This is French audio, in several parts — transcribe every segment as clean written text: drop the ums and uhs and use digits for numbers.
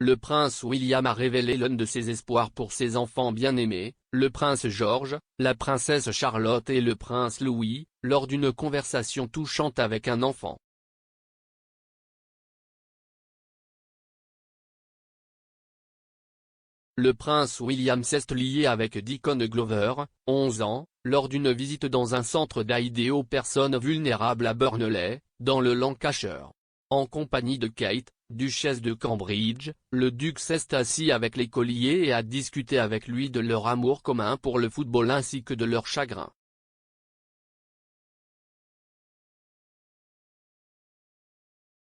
le prince William a révélé l'un de ses espoirs pour ses enfants bien-aimés, le prince George, la princesse Charlotte et le prince Louis, lors d'une conversation touchante avec un enfant. Le prince William s'est lié avec Deacon Glover, 11 ans, lors d'une visite dans un centre d'aide aux personnes vulnérables à Burnley, dans le Lancashire. En compagnie de Kate, duchesse de Cambridge, le duc s'est assis avec l'écolier et a discuté avec lui de leur amour commun pour le football ainsi que de leur chagrin.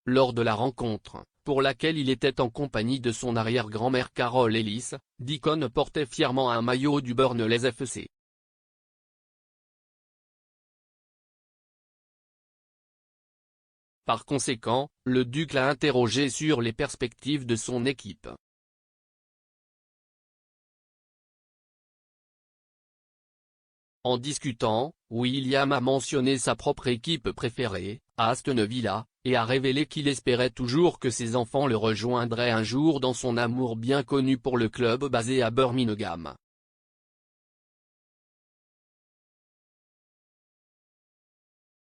Lors de la rencontre, pour laquelle il était en compagnie de son arrière-grand-mère Carol Ellis, Deacon portait fièrement un maillot du Burnley FC. Par conséquent, le duc l'a interrogé sur les perspectives de son équipe. En discutant, William a mentionné sa propre équipe préférée, Aston Villa, et a révélé qu'il espérait toujours que ses enfants le rejoindraient un jour dans son amour bien connu pour le club basé à Birmingham.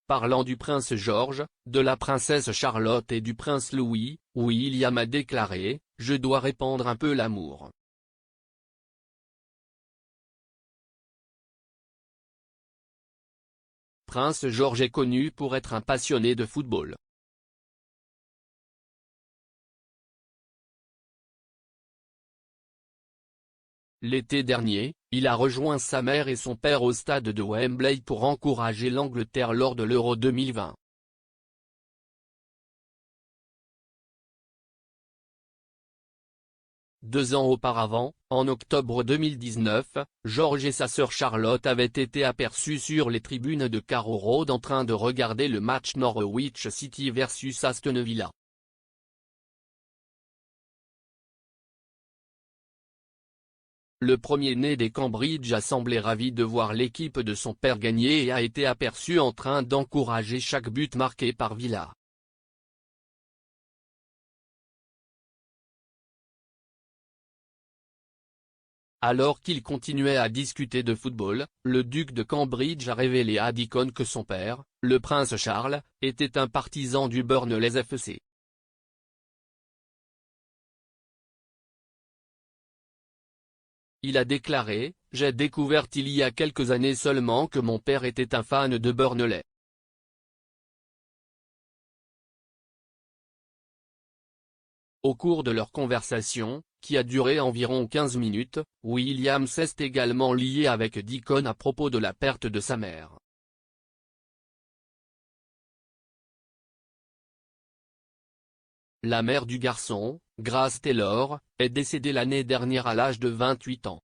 Parlant du prince George, de la princesse Charlotte et du prince Louis, William a déclaré « Je dois répandre un peu l'amour. Prince George est connu pour être un passionné de football. L'été dernier, il a rejoint sa mère et son père au stade de Wembley pour encourager l'Angleterre lors de l'Euro 2020. Deux ans auparavant, en octobre 2019, George et sa sœur Charlotte avaient été aperçus sur les tribunes de Carrow Road en train de regarder le match Norwich City vs Aston Villa. Le premier-né des Cambridge a semblé ravi de voir l'équipe de son père gagner et a été aperçu en train d'encourager chaque but marqué par Villa. Alors qu'il continuait à discuter de football, le duc de Cambridge a révélé à Deacon que son père, le prince Charles, était un partisan du Burnley FC. Il a déclaré « J'ai découvert il y a quelques années seulement que mon père était un fan de Burnley. Au cours de leur conversation, qui a duré environ 15 minutes, William s'est également lié avec Deacon à propos de la perte de sa mère. La mère du garçon, Grace Taylor, est décédée l'année dernière à l'âge de 28 ans.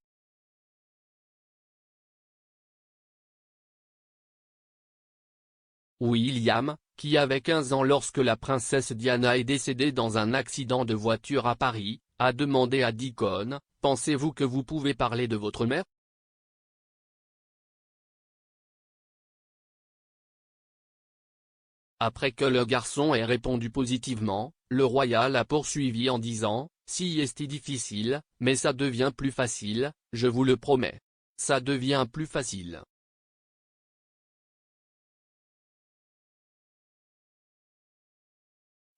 William, qui avait 15 ans lorsque la princesse Diana est décédée dans un accident de voiture à Paris, a demandé à Deacon « Pensez-vous que vous pouvez parler de votre mère ?» Après que le garçon ait répondu positivement, le royal a poursuivi en disant « Si est difficile, mais ça devient plus facile, je vous le promets. Ça devient plus facile. »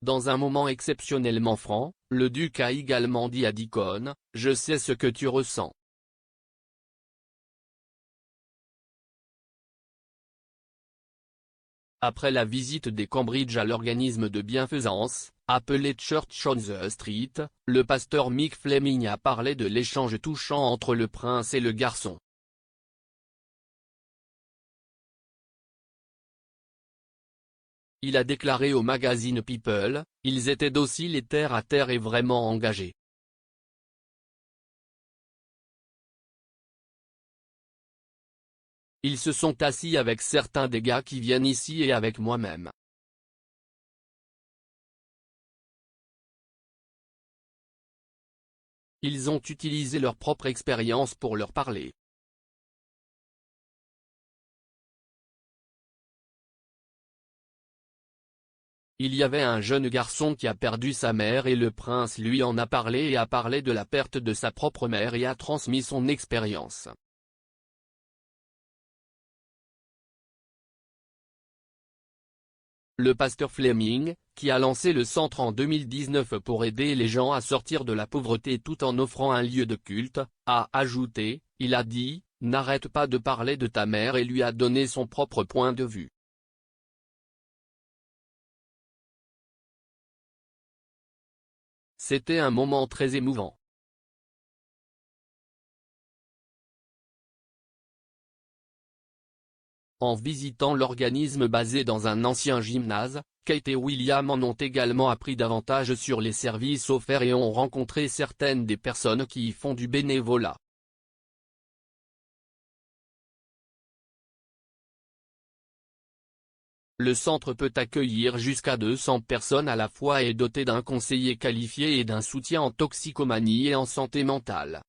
Dans un moment exceptionnellement franc, le duc a également dit à Deacon « Je sais ce que tu ressens. » Après la visite des Cambridge à l'organisme de bienfaisance, appelé Church on the Street, le pasteur Mick Fleming a parlé de l'échange touchant entre le prince et le garçon. Il a déclaré au magazine People, « Ils étaient dociles et terre à terre et vraiment engagés. Ils se sont assis avec certains des gars qui viennent ici et avec moi-même. Ils ont utilisé leur propre expérience pour leur parler. il y avait un jeune garçon qui a perdu sa mère et le prince lui en a parlé et a parlé de la perte de sa propre mère et a transmis son expérience. Le pasteur Fleming, qui a lancé le centre en 2019 pour aider les gens à sortir de la pauvreté tout en offrant un lieu de culte, a ajouté, il a dit, « N'arrête pas de parler de ta mère » et lui a donné son propre point de vue. C'était un moment très émouvant. En visitant l'organisme basé dans un ancien gymnase, Kate et William en ont également appris davantage sur les services offerts et ont rencontré certaines des personnes qui y font du bénévolat. Le centre peut accueillir jusqu'à 200 personnes à la fois et est doté d'un conseiller qualifié et d'un soutien en toxicomanie et en santé mentale.